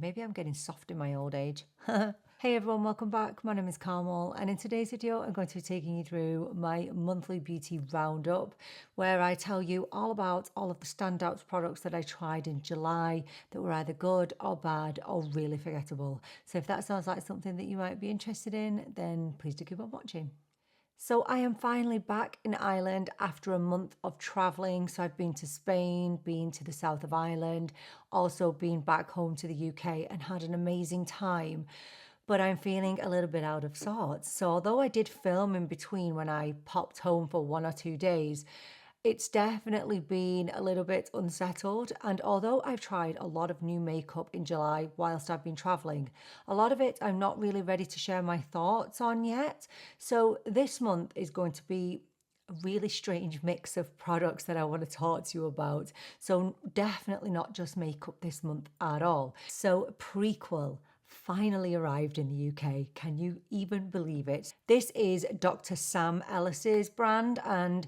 Maybe I'm getting soft in my old age. Hey everyone, welcome back. My name is Carmel, and in today's video I'm going to be taking you through my monthly beauty roundup, where I tell you all about all of the standout products that I tried in July that were either good or bad or really forgettable. So if that sounds like something that you might be interested in, then please do keep on watching. So I am finally back in Ireland after a month of traveling. So I've been to Spain, been to the south of Ireland, also been back home to the UK and had an amazing time. But I'm feeling a little bit out of sorts. So although I did film in between when I popped home for 1 or 2 days, it's definitely been a little bit unsettled, and although I've tried a lot of new makeup in July whilst I've been traveling, a lot of it I'm not really ready to share my thoughts on yet. So this month is going to be a really strange mix of products that I want to talk to you about. So definitely not just makeup this month at all. So Prequel finally arrived in the UK. Can you even believe it? This is Dr. Sam Ellis's brand, and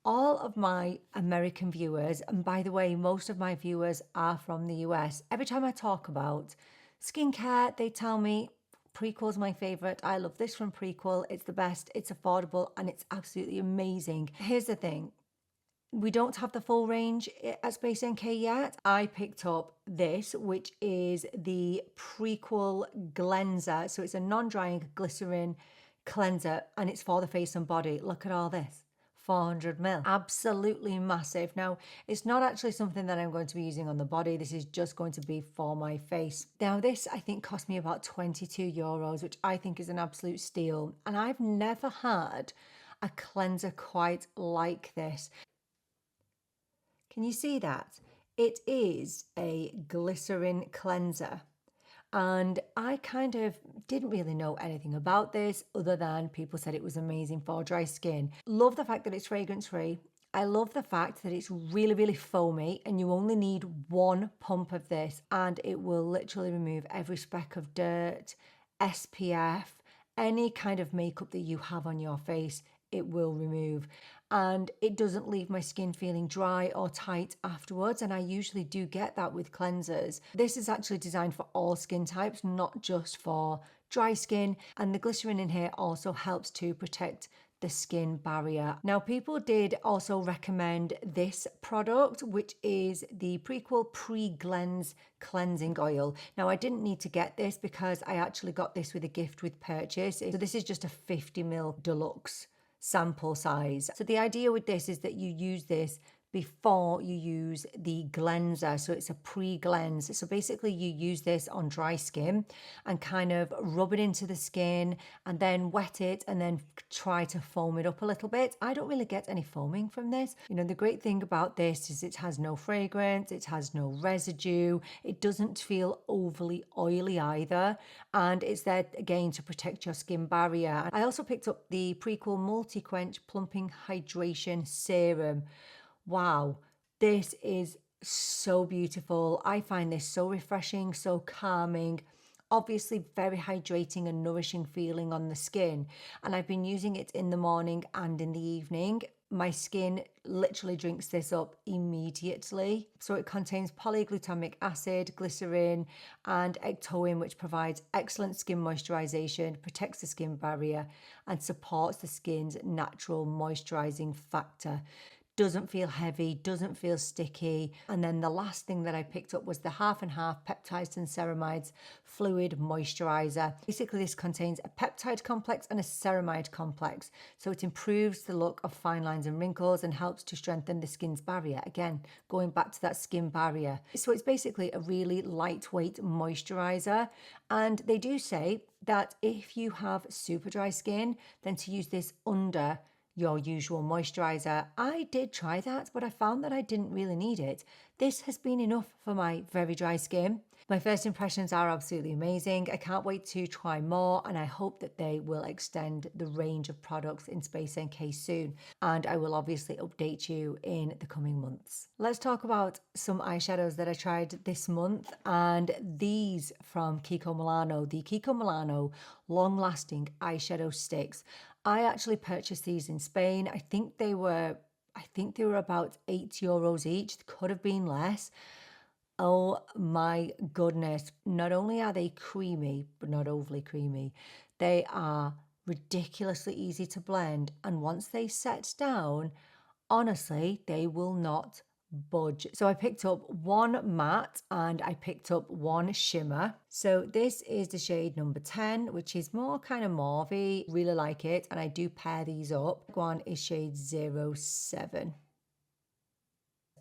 all of my American viewers, and by the way, most of my viewers are from the US, every time I talk about skincare, they tell me Prequel's my favorite. I love this from Prequel. It's the best, it's affordable, and it's absolutely amazing. Here's the thing. We don't have the full range at Space NK yet. I picked up this, which is the Prequel Gleanser. So it's a non-drying glycerin cleanser, and it's for the face and body. Look at all this. 400 ml, absolutely massive. Now, it's not actually something that I'm going to be using on the body. This is just going to be for my face. Now, this I think cost me about 22 euros, which I think is an absolute steal. And I've never had a cleanser quite like this. Can you see that? It is a glycerin cleanser. And I kind of didn't really know anything about this other than people said it was amazing for dry skin. Love the fact that it's fragrance free. I love the fact that it's really, really foamy and you only need one pump of this and it will literally remove every speck of dirt, SPF, any kind of makeup that you have on your face, it will remove. And it doesn't leave my skin feeling dry or tight afterwards, and I usually do get that with cleansers. This is actually designed for all skin types, not just for dry skin, and the glycerin in here also helps to protect the skin barrier. Now, people did also recommend this product, which is the Prequel Pre-Cleanse Cleansing Oil. Now, I didn't need to get this because I actually got this with a gift with purchase. So this is just a 50 ml deluxe sample size. So the idea with this is that you use this before you use the cleanser. So it's a pre-cleanse. So basically you use this on dry skin and kind of rub it into the skin and then wet it and then try to foam it up a little bit. I don't really get any foaming from this. You know, the great thing about this is it has no fragrance, it has no residue, it doesn't feel overly oily either, and it's there again to protect your skin barrier. I also picked up the Prequel Multi-Quench Plumping Hydration Serum. Wow, this is so beautiful. I find this so refreshing, so calming, obviously very hydrating and nourishing feeling on the skin. And I've been using it in the morning and in the evening. My skin literally drinks this up immediately. So it contains polyglutamic acid, glycerin, and ectoin, which provides excellent skin moisturization, protects the skin barrier, and supports the skin's natural moisturizing factor. Doesn't feel heavy, doesn't feel sticky. And then the last thing that I picked up was the half and half peptides and ceramides fluid moisturizer. Basically, this contains a peptide complex and a ceramide complex. So it improves the look of fine lines and wrinkles and helps to strengthen the skin's barrier. Again, going back to that skin barrier. So it's basically a really lightweight moisturizer. And they do say that if you have super dry skin, then to use this under your usual moisturizer. I did try that, but I found that I didn't really need it. This has been enough for my very dry skin. My first impressions are absolutely amazing. I can't wait to try more, and I hope that they will extend the range of products in Space NK soon. And I will obviously update you in the coming months. Let's talk about some eyeshadows that I tried this month, and these from Kiko Milano, the Kiko Milano Long Lasting Eyeshadow Sticks. I actually purchased these in Spain. I think they were about €8 each. Could have been less. Oh my goodness. Not only are they creamy, but not overly creamy, they are ridiculously easy to blend. And once they set down, honestly, they will not budge. So I picked up one matte and I picked up one shimmer. So this is the shade number 10, which is more kind of mauve. Really like it. And I do pair these up. One is shade 07.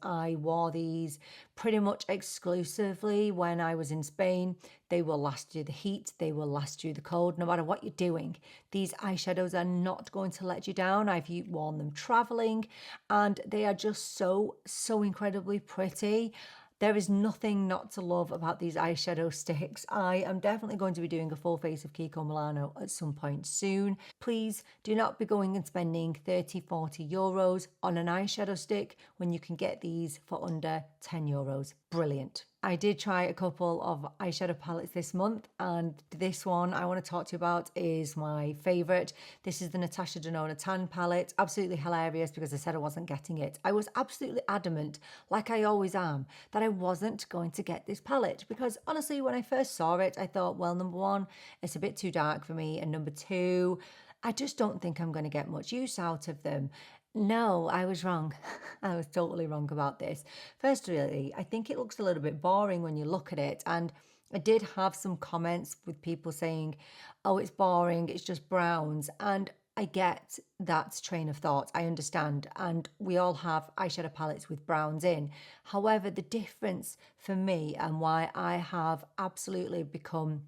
I wore these pretty much exclusively when I was in Spain. They will last through the heat, they will last through the cold, no matter what you're doing. These eyeshadows are not going to let you down. I've worn them traveling and they are just so incredibly pretty. There is nothing not to love about these eyeshadow sticks. I am definitely going to be doing a full face of Kiko Milano at some point soon. Please do not be going and spending 30-40 euros on an eyeshadow stick when you can get these for under 10 euros. Brilliant. I did try a couple of eyeshadow palettes this month, and this one I want to talk to you about is my favourite. This is the Natasha Denona Tan palette. Absolutely hilarious because I said I wasn't getting it. I was absolutely adamant, like I always am, that I wasn't going to get this palette because honestly, when I first saw it, I thought, well, number one, it's a bit too dark for me, and number two, I just don't think I'm going to get much use out of them. No, I was wrong. I was totally wrong about this. Firstly, I think it looks a little bit boring when you look at it. And I did have some comments with people saying, oh, it's boring, it's just browns. And I get that train of thought. I understand. And we all have eyeshadow palettes with browns in. However, the difference for me and why I have absolutely become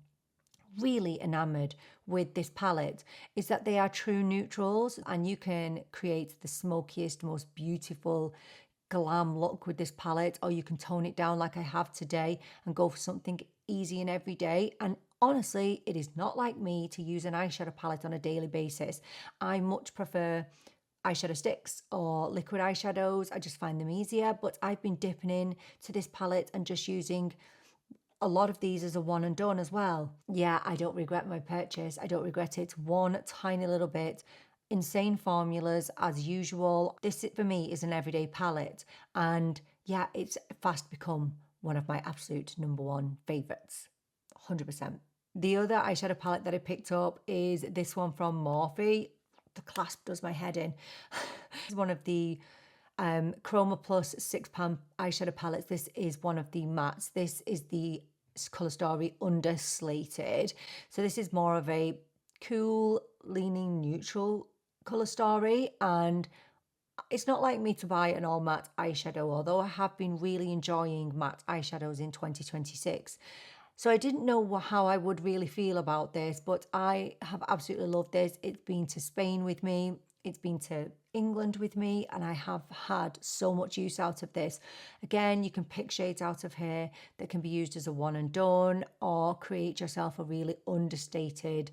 really enamored with this palette is that they are true neutrals and you can create the smokiest, most beautiful glam look with this palette, or you can tone it down like I have today and go for something easy and everyday. And honestly, it is not like me to use an eyeshadow palette on a daily basis. I much prefer eyeshadow sticks or liquid eyeshadows. I just find them easier, but I've been dipping in to this palette and just using a lot of these as a one and done as well. Yeah, I don't regret my purchase. I don't regret it one tiny little bit. Insane formulas as usual. This for me is an everyday palette. And yeah, it's fast become one of my absolute number one favorites. 100%. The other eyeshadow palette that I picked up is this one from Morphe. The clasp does my head in. It's one of the Chroma Plus 6 pan eyeshadow palettes. This is one of the mattes. This is the Colour Story Underslated. So this is more of a cool, leaning, neutral Colour Story, and it's not like me to buy an all matte eyeshadow, although I have been really enjoying matte eyeshadows in 2026. So I didn't know how I would really feel about this, but I have absolutely loved this. It's been to Spain with me. It's been to England with me, and I have had so much use out of this. Again, you can pick shades out of here that can be used as a one and done, or create yourself a really understated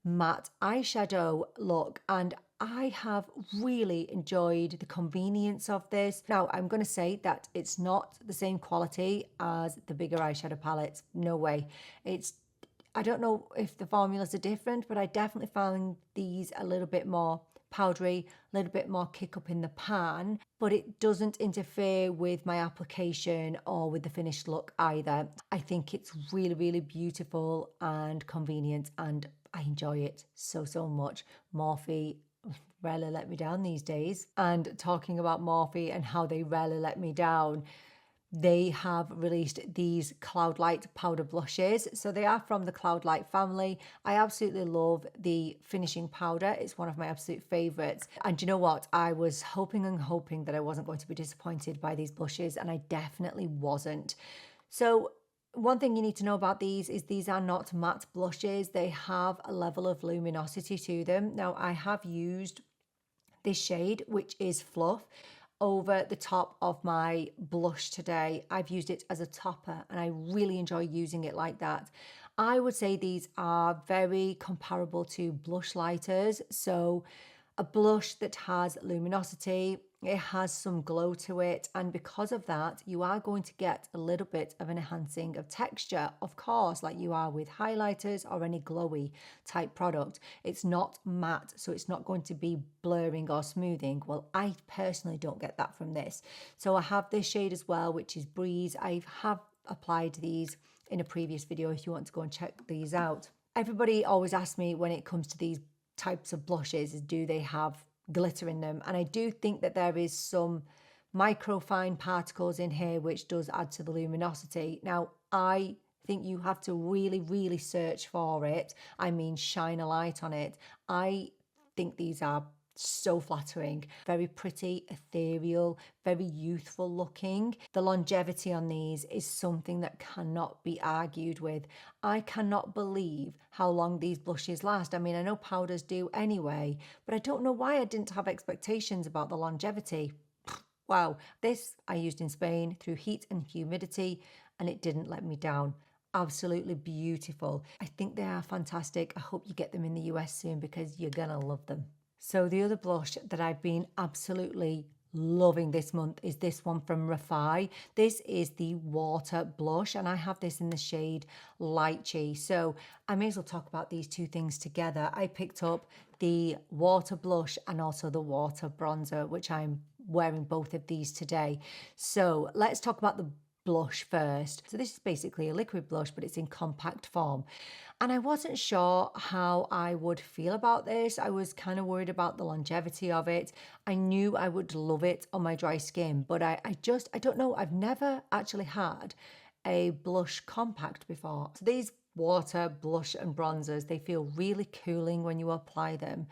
matte eyeshadow look. And I have really enjoyed the convenience of this. Now, I'm going to say that it's not the same quality as the bigger eyeshadow palettes. No way. I don't know if the formulas are different, but I definitely found these a little bit more powdery, a little bit more kick up in the pan, but it doesn't interfere with my application or with the finished look either. I think it's really, really beautiful and convenient, and I enjoy it so much. Morphe rarely let me down these days. And talking about Morphe and how they rarely let me down, they have released these Cloudlight powder blushes. So they are from the Cloudlight family. I absolutely love the finishing powder. It's one of my absolute favorites. And you know what? I was hoping and hoping that I wasn't going to be disappointed by these blushes, and I definitely wasn't. So one thing you need to know about these is these are not matte blushes. They have a level of luminosity to them. Now, I have used this shade, which is Fluff, over the top of my blush today. I've used it as a topper and I really enjoy using it like that. I would say these are very comparable to blush lighters. So a blush that has luminosity, it has some glow to it, and because of that, you are going to get a little bit of an enhancing of texture, of course, like you are with highlighters or any glowy type product. It's not matte, so it's not going to be blurring or smoothing. Well, I personally don't get that from this. So I have this shade as well, which is Breeze. I have applied these in a previous video if you want to go and check these out. Everybody always asks me when it comes to these types of blushes, is do they have glitter in them? And I do think that there is some microfine particles in here which does add to the luminosity. Now, I think you have to really search for it. I mean, shine a light on it. I think these are so flattering, very pretty, ethereal, very youthful looking. The longevity on these is something that cannot be argued with. I cannot believe how long these blushes last. I mean, I know powders do anyway, but I don't know why I didn't have expectations about the longevity. Wow, this I used in Spain through heat and humidity, and it didn't let me down. Absolutely beautiful. I think they are fantastic. I hope you get them in the US soon because you're gonna love them. So the other blush that I've been absolutely loving this month is this one from Refy. This is the water blush, and I have this in the shade Lychee. So I may as well talk about these two things together. I picked up the water blush and also the water bronzer, which I'm wearing both of these today. So let's talk about the blush first. So this is basically a liquid blush, but it's in compact form. And I wasn't sure how I would feel about this. I was kind of worried about the longevity of it. I knew I would love it on my dry skin, but I don't know. I've never actually had a blush compact before. So these water blush and bronzers, they feel really cooling when you apply them.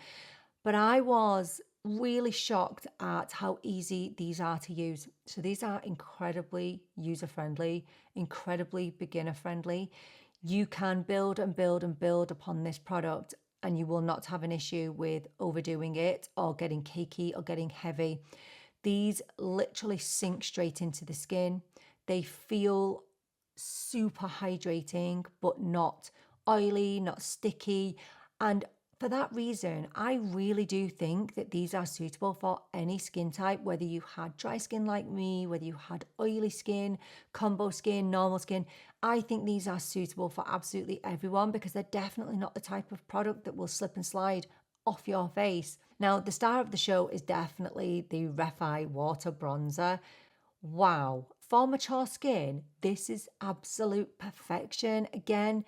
But I was really shocked at how easy these are to use. So these are incredibly user-friendly, incredibly beginner-friendly. You can build and build and build upon this product and you will not have an issue with overdoing it or getting cakey or getting heavy. These literally sink straight into the skin. They feel super hydrating, but not oily, not sticky. And for that reason, I really do think that these are suitable for any skin type, whether you had dry skin like me, whether you had oily skin, combo skin, normal skin. I think these are suitable for absolutely everyone because they're definitely not the type of product that will slip and slide off your face. Now, the star of the show is definitely the Refy Water Bronzer. Wow. For mature skin, this is absolute perfection. Again,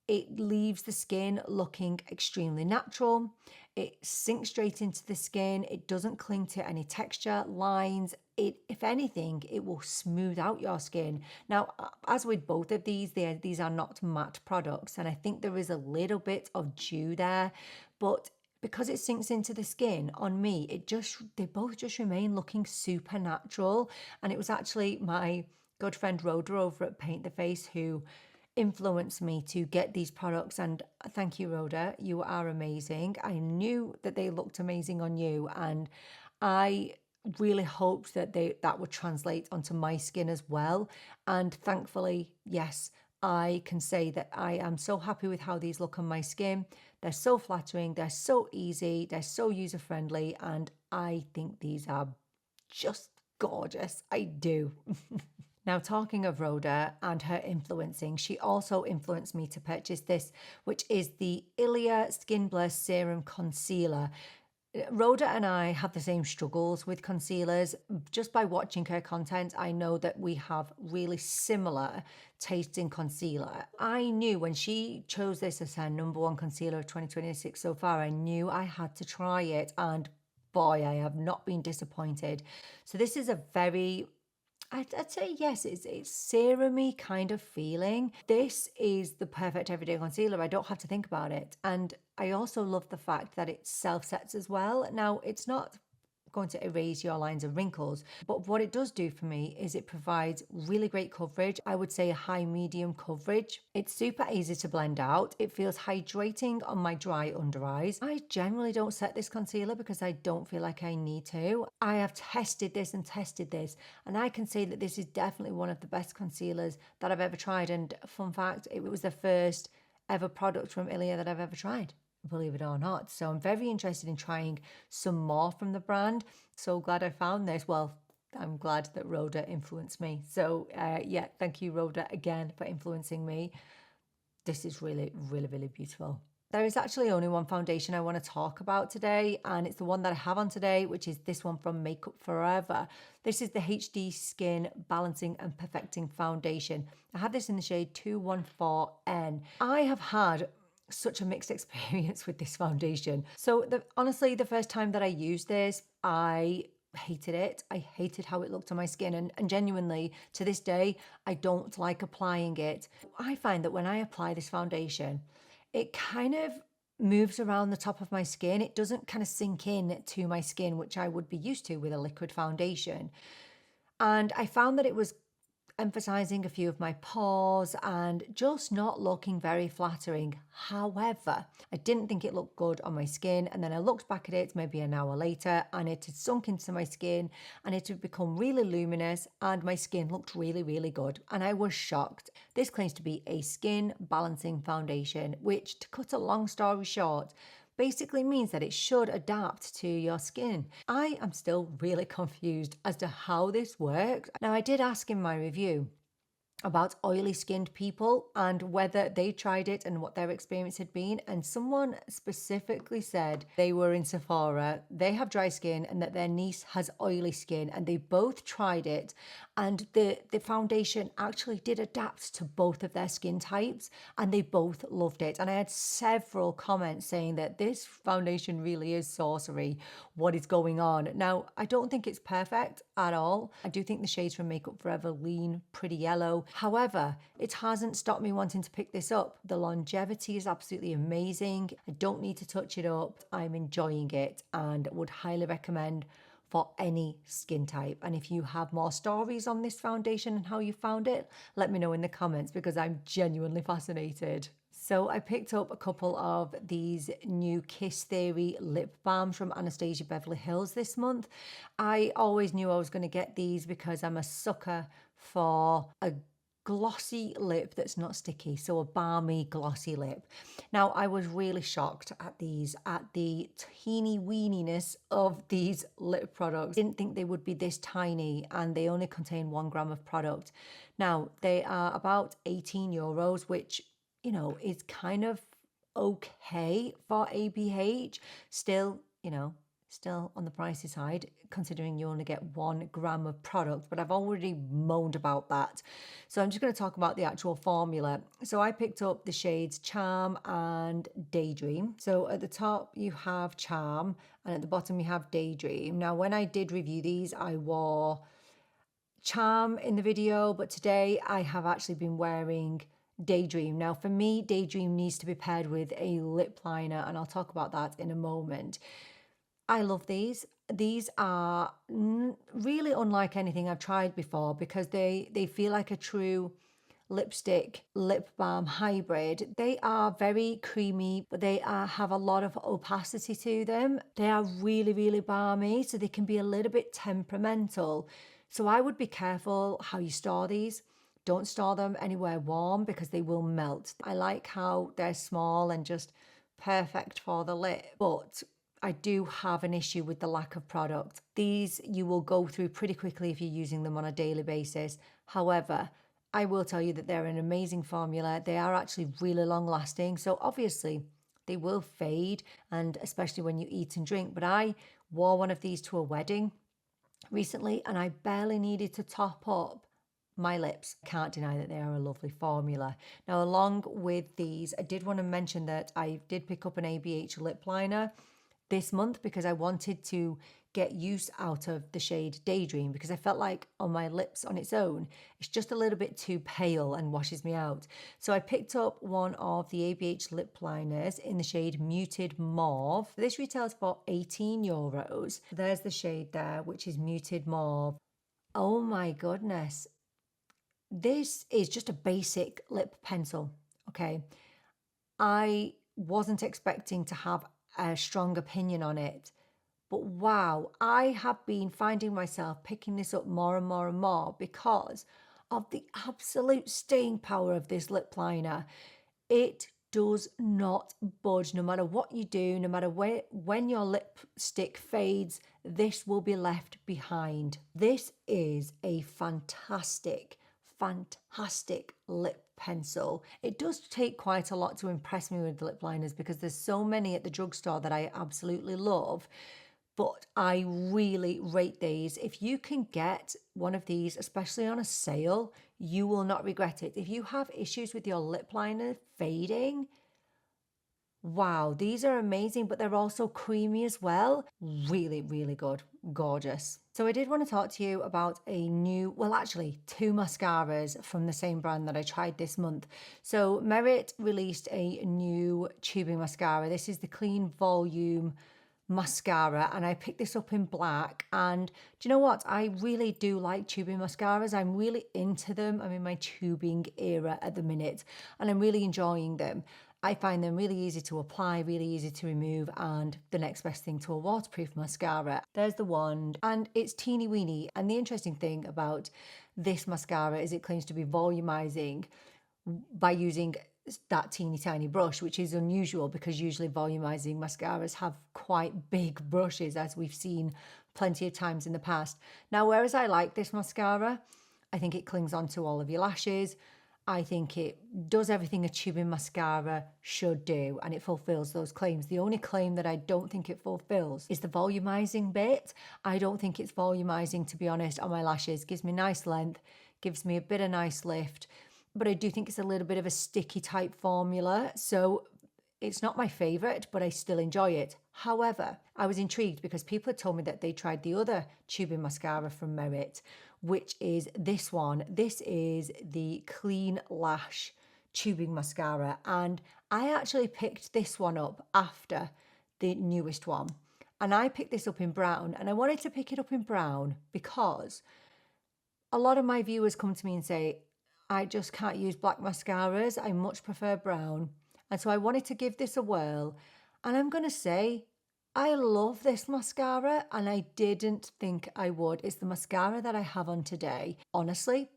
it leaves the skin looking extremely natural. It sinks straight into the skin. It doesn't cling to any texture, lines. If anything, it will smooth out your skin. Now, as with both of these are not matte products, and I think there is a little bit of dew there, but because it sinks into the skin on me, they both just remain looking super natural. And it was actually my good friend Rhoda over at Paint the Face who influenced me to get these products, and thank you, Rhoda, you are amazing. I knew that they looked amazing on you, and I really hoped that that would translate onto my skin as well. And thankfully, yes, I can say that I am so happy with how these look on my skin. They're so flattering, they're so easy, they're so user-friendly, and I think these are just gorgeous. I do. Now, talking of Rhoda and her influencing, she also influenced me to purchase this, which is the Ilia Skin Blur Serum Concealer. Rhoda and I have the same struggles with concealers. Just by watching her content, I know that we have really similar tastes in concealer. I knew when she chose this as her #1 concealer of 2026 so far, I knew I had to try it, and boy, I have not been disappointed. So this is a very, I'd say yes, it's serum-y kind of feeling. This is the perfect everyday concealer. I don't have to think about it. And I also love the fact that it self-sets as well. Now, it's not going to erase your lines and wrinkles, but what it does do for me is it provides really great coverage. I would say a high medium coverage. It's super easy to blend out. It feels hydrating on my dry under eyes. I generally don't set this concealer because I don't feel like I need to. I have tested this, and I can say that this is definitely one of the best concealers that I've ever tried. And fun fact, it was the first ever product from Ilia that I've ever tried. believe it or not. So I'm very interested in trying some more from the brand. So glad I found this. Well, I'm glad that Rhoda influenced me. So yeah, thank you, Rhoda, again for influencing me. This is really, really, really beautiful. There is actually only one foundation I want to talk about today, and it's the one that I have on today, which is this one from Makeup Forever. This is the HD Skin Balancing and Perfecting Foundation. I have this in the shade 214N. I have had such a mixed experience with this foundation. So honestly, the first time that I used this, I hated it. I hated how it looked on my skin, and genuinely to this day I don't like applying it. I find that when I apply this foundation, it kind of moves around the top of my skin. It doesn't kind of sink in to my skin, which I would be used to with a liquid foundation. And I found that it was emphasizing a few of my pores and just not looking very flattering. However, I didn't think it looked good on my skin, and then I looked back at it maybe an hour later and it had sunk into my skin and it had become really luminous and my skin looked really, really good, and I was shocked. This claims to be a skin balancing foundation, which, to cut a long story short, basically means that it should adapt to your skin. I am still really confused as to how this works. Now, I did ask in my review about oily skinned people and whether they tried it and what their experience had been, and someone specifically said they were in Sephora, they have dry skin, and that their niece has oily skin, and they both tried it, and the foundation actually did adapt to both of their skin types and they both loved it. And I had several comments saying that this foundation really is sorcery. What is going on? Now, I don't think it's perfect at all. I do think the shades from Makeup Forever lean pretty yellow. However, it hasn't stopped me wanting to pick this up. The longevity is absolutely amazing. I don't need to touch it up. I'm enjoying it and would highly recommend for any skin type. And if you have more stories on this foundation and how you found it, let me know in the comments, because I'm genuinely fascinated. So I picked up a couple of these new Kiss Theory lip balms from Anastasia Beverly Hills this month. I always knew I was going to get these because I'm a sucker for a glossy lip that's not sticky, so a balmy glossy lip. Now, I was really shocked at these, at the teeny weeniness of these lip products. Didn't think they would be this tiny, and they only contain 1 gram of product. Now, they are about €18, which, you know, is kind of okay for ABH. Still, you know, still on the pricey side, considering you only get 1 gram of product, but I've already moaned about that. So I'm just going to talk about the actual formula. So I picked up the shades Charm and Daydream. So at the top you have Charm and at the bottom you have Daydream. Now, when I did review these, I wore Charm in the video, but today I have actually been wearing Daydream. Now, for me, Daydream needs to be paired with a lip liner, and I'll talk about that in a moment. I love these. These are really unlike anything I've tried before, because they feel like a true lipstick lip balm hybrid. They are very creamy, but they have a lot of opacity to them. They are really, really balmy, so they can be a little bit temperamental. So I would be careful how you store these. Don't store them anywhere warm because they will melt. I like how they're small and just perfect for the lip, but I do have an issue with the lack of product. These you will go through pretty quickly if you're using them on a daily basis. However, I will tell you that they're an amazing formula. They are actually really long lasting. So obviously they will fade, and especially when you eat and drink. But I wore one of these to a wedding recently and I barely needed to top up my lips. Can't deny that they are a lovely formula. Now, along with these, I did want to mention that I did pick up an ABH lip liner this month because I wanted to get use out of the shade Daydream, because I felt like on my lips on its own, it's just a little bit too pale and washes me out. So I picked up one of the ABH lip liners in the shade Muted Mauve. This retails for €18. There's the shade there, which is Muted Mauve. Oh my goodness. This is just a basic lip pencil, okay? I wasn't expecting to have a strong opinion on it, but wow, I have been finding myself picking this up more and more and more because of the absolute staying power of this lip liner. It does not budge. No matter what you do, no matter when your lipstick fades, this will be left behind. This is a fantastic lip pencil. It does take quite a lot to impress me with the lip liners because there's so many at the drugstore that I absolutely love. But I really rate these. If you can get one of these, especially on a sale, you will not regret it. If you have issues with your lip liner fading, wow, these are amazing, but they're also creamy as well. Really, really good. Gorgeous. So I did want to talk to you about a new, well, actually 2 mascaras from the same brand that I tried this month. So Merit released a new tubing mascara. This is the Clean Volume mascara, and I picked this up in black. And do you know what? I really do like tubing mascaras. I'm really into them. I'm in my tubing era at the minute, and I'm really enjoying them. I find them really easy to apply, really easy to remove, and the next best thing to a waterproof mascara. There's the wand, and it's teeny weeny. And the interesting thing about this mascara is it claims to be volumizing by using that teeny tiny brush, which is unusual because usually volumizing mascaras have quite big brushes, as we've seen plenty of times in the past. Now, whereas I like this mascara, I think it clings onto all of your lashes. I think it does everything a tubing mascara should do, and it fulfills those claims. The only claim that I don't think it fulfills is the volumizing bit. I don't think it's volumizing, to be honest, on my lashes. Gives me nice length, gives me a bit of nice lift, but I do think it's a little bit of a sticky type formula. So it's not my favorite, but I still enjoy it. However, I was intrigued because people had told me that they tried the other tubing mascara from Merit, which is this one. This is the Clean Lash tubing mascara. And I actually picked this one up after the newest one. And I picked this up in brown, and I wanted to pick it up in brown because a lot of my viewers come to me and say, I just can't use black mascaras. I much prefer brown. And so I wanted to give this a whirl. And I'm going to say, I love this mascara, and I didn't think I would. It's the mascara that I have on today. Honestly,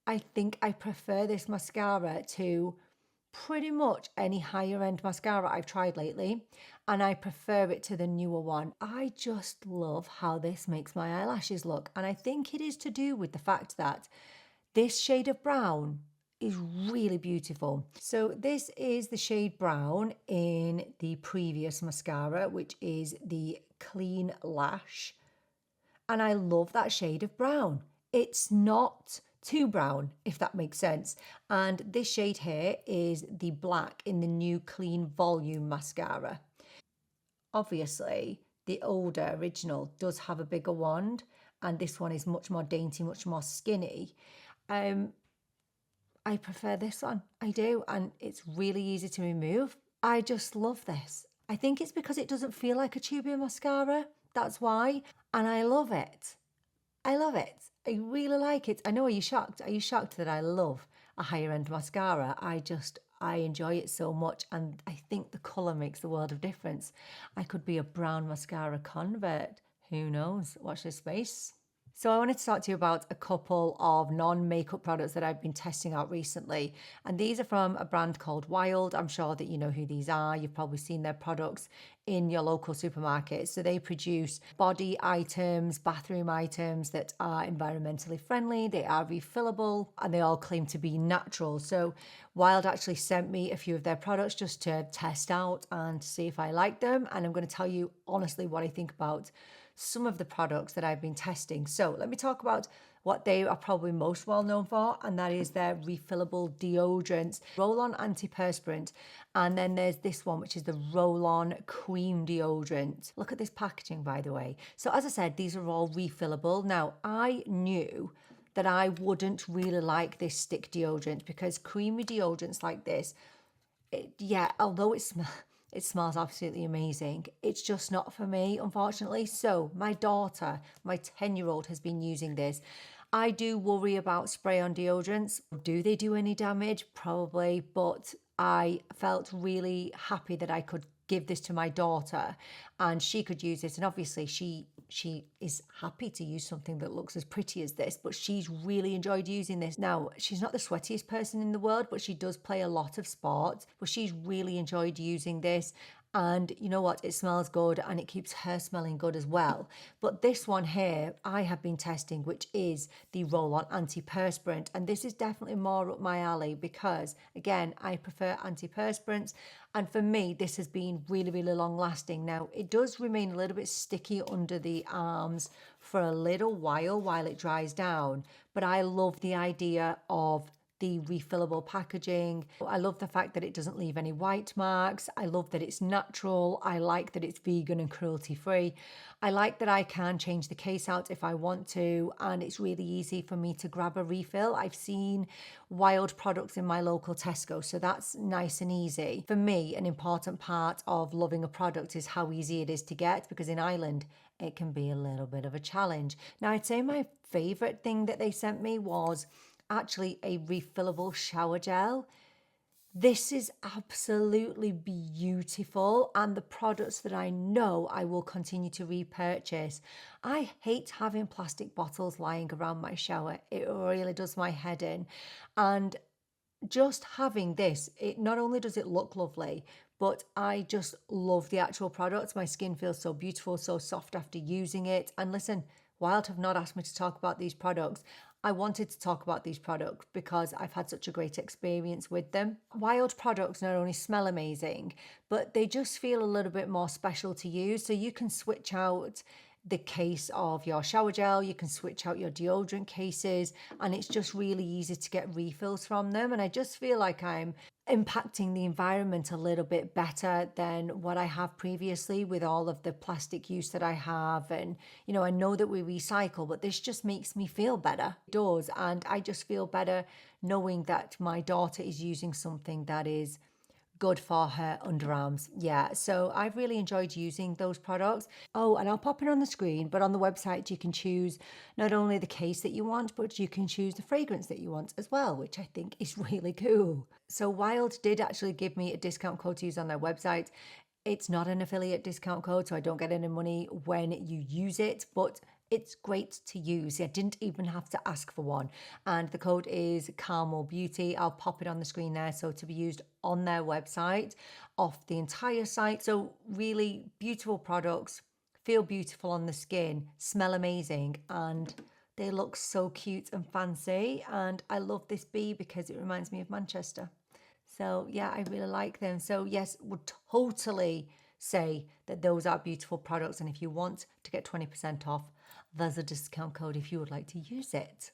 I think I prefer this mascara to pretty much any higher end mascara I've tried lately, and I prefer it to the newer one. I just love how this makes my eyelashes look, and I think it is to do with the fact that this shade of brown is really beautiful. So this is the shade brown in the previous mascara, which is the Clean Lash. And I love that shade of brown. It's not too brown, if that makes sense. And this shade here is the black in the new Clean Volume mascara. Obviously, the older original does have a bigger wand, and this one is much more dainty, much more skinny. I prefer this one. I do. And it's really easy to remove. I just love this. I think it's because it doesn't feel like a tubing mascara. That's why. And I love it. I love it. I really like it. I know, are you shocked? Are you shocked that I love a higher end mascara? I enjoy it so much. And I think the colour makes the world of difference. I could be a brown mascara convert. Who knows? Watch this space. So I wanted to talk to you about a couple of non-makeup products that I've been testing out recently. And these are from a brand called Wild. I'm sure that you know who these are. You've probably seen their products in your local supermarket. So they produce body items, bathroom items that are environmentally friendly. They are refillable, and they all claim to be natural. So Wild actually sent me a few of their products just to test out and see if I like them. And I'm going to tell you honestly what I think about some of the products that I've been testing. So let me talk about what they are probably most well known for, and that is their refillable deodorants, roll-on antiperspirant, and then there's this one, which is the roll-on cream deodorant. Look at this packaging, by the way. So as I said, these are all refillable. Now, I knew that I wouldn't really like this stick deodorant because creamy deodorants like this, although it smells absolutely amazing, it's just not for me, unfortunately. So my daughter, my 10-year-old, has been using this. I do worry about spray-on deodorants. Do they do any damage? Probably, but I felt really happy that I could give this to my daughter and she could use it. And obviously she she is happy to use something that looks as pretty as this, but she's really enjoyed using this. Now, she's not the sweatiest person in the world, but she does play a lot of sports, but she's really enjoyed using this. And you know what? It smells good and it keeps her smelling good as well. But this one here, I have been testing, which is the Roll-On Antiperspirant. And this is definitely more up my alley because, again, I prefer antiperspirants. And for me, this has been really, really long lasting. Now, it does remain a little bit sticky under the arms for a little while it dries down. But I love the idea of the refillable packaging. I love the fact that it doesn't leave any white marks. I love that it's natural. I like that it's vegan and cruelty free. I like that I can change the case out if I want to, and it's really easy for me to grab a refill. I've seen Wild products in my local Tesco, so that's nice and easy. For me, an important part of loving a product is how easy it is to get, because in Ireland it can be a little bit of a challenge. Now, I'd say my favorite thing that they sent me was actually a refillable shower gel. This is absolutely beautiful, and the products that I know I will continue to repurchase. I hate having plastic bottles lying around my shower. It really does my head in. And just having this, it not only does it look lovely, but I just love the actual products. My skin feels so beautiful, so soft after using it. And listen, Wild have not asked me to talk about these products. I wanted to talk about these products because I've had such a great experience with them. Wild products not only smell amazing, but they just feel a little bit more special to use. So you can switch out the case of your shower gel, you can switch out your deodorant cases, and it's just really easy to get refills from them. And I just feel like I'm impacting the environment a little bit better than what I have previously with all of the plastic use that I have. And you know, I know that we recycle, but this just makes me feel better. It does. And I just feel better knowing that my daughter is using something that is good for her underarms. Yeah, so I've really enjoyed using those products. Oh, and I'll pop it on the screen, but on the website you can choose not only the case that you want, but you can choose the fragrance that you want as well, which I think is really cool. So Wild did actually give me a discount code to use on their website. It's not an affiliate discount code, so I don't get any money when you use it, but it's great to use. I didn't even have to ask for one. And the code is Carmel Beauty. I'll pop it on the screen there. So to be used on their website, off the entire site. So really beautiful products, feel beautiful on the skin, smell amazing, and they look so cute and fancy. And I love this bee because it reminds me of Manchester. So yeah, I really like them. So yes, would totally say that those are beautiful products. And if you want to get 20% off, there's a discount code if you would like to use it.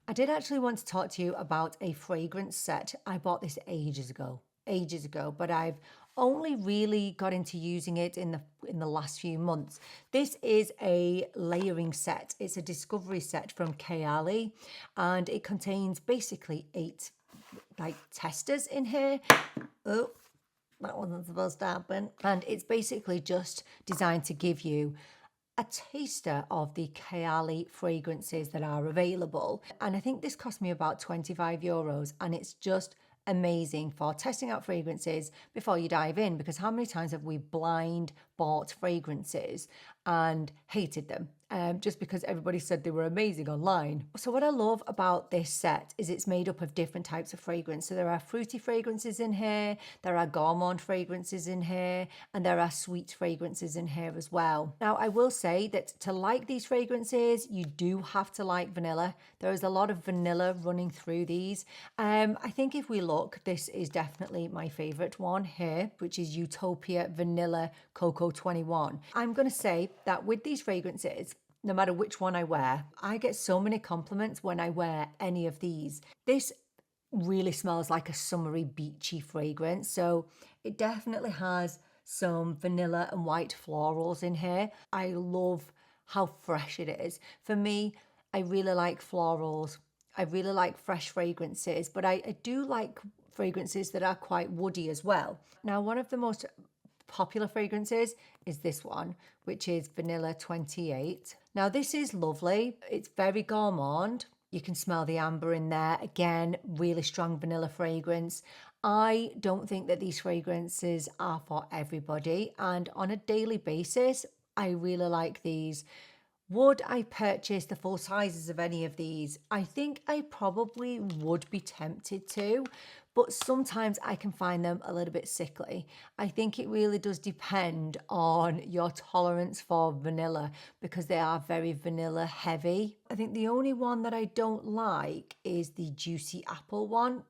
I did actually want to talk to you about a fragrance set. I bought this ages ago, but I've only really got into using it in the last few months. This is a layering set. It's a discovery set from Kayali, and it contains basically 8 like testers in here. Oh, that wasn't supposed to happen. And it's basically just designed to give you a taster of the Kayali fragrances that are available. And I think this cost me about 25 euros, and it's just amazing for testing out fragrances before you dive in, because how many times have we blind bought fragrances and hated them just because everybody said they were amazing online. So what I love about this set is it's made up of different types of fragrance. So there are fruity fragrances in here, there are gourmand fragrances in here, and there are sweet fragrances in here as well. Now, I will say that to like these fragrances, you do have to like vanilla. There is a lot of vanilla running through these. I think if we look, this is definitely my favorite one here, which is Utopia Vanilla Cocoa 21. I'm going to say that with these fragrances, no matter which one I wear, I get so many compliments when I wear any of these. This really smells like a summery, beachy fragrance. So it definitely has some vanilla and white florals in here. I love how fresh it is. For me, I really like florals. I really like fresh fragrances, but I do like fragrances that are quite woody as well. Now, one of the most popular fragrances is this one, which is Vanilla 28. Now, this is lovely. It's very gourmand. You can smell the amber in there. Again, really strong vanilla fragrance. I don't think that these fragrances are for everybody. And on a daily basis, I really like these Would I purchase the full sizes of any of these? I think I probably would be tempted to, but sometimes I can find them a little bit sickly. I think it really does depend on your tolerance for vanilla because they are very vanilla heavy. I think the only one that I don't like is the Juicy Apple one.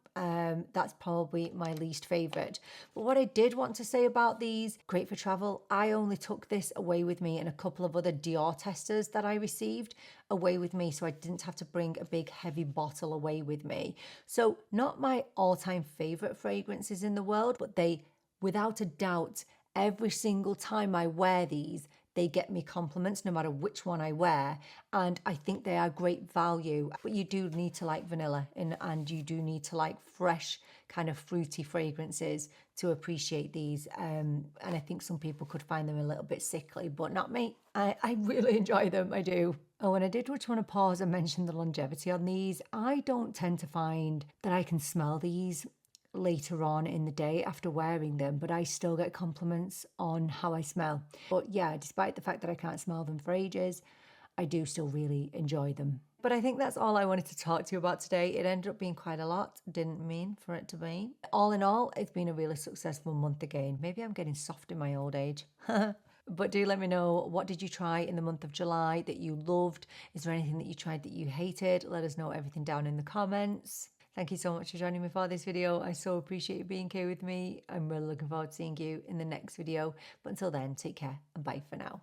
That's probably my least favorite. But what I did want to say about these, great for travel. I only took this away with me and a couple of other Dior testers that I received away with me, so I didn't have to bring a big heavy bottle away with me. So not my all-time favorite fragrances in the world, but they, without a doubt, every single time I wear these, they get me compliments no matter which one I wear, and I think they are great value. But you do need to like vanilla and you do need to like fresh kind of fruity fragrances to appreciate these, and I think some people could find them a little bit sickly, but not me. I really enjoy them, I do. Oh, and I did just want to pause and mention the longevity on these. I don't tend to find that I can smell these later on in the day after wearing them, but I still get compliments on how I smell. But yeah, despite the fact that I can't smell them for ages, I do still really enjoy them. But I think that's all I wanted to talk to you about today. It ended up being quite a lot. Didn't mean for it to be. All in all, it's been a really successful month again. Maybe I'm getting soft in my old age. But do let me know, what did you try in the month of July that you loved? Is there anything that you tried that you hated? Let us know everything down in the comments. Thank you so much for joining me for this video. I so appreciate you being here with me. I'm really looking forward to seeing you in the next video. But until then, take care and bye for now.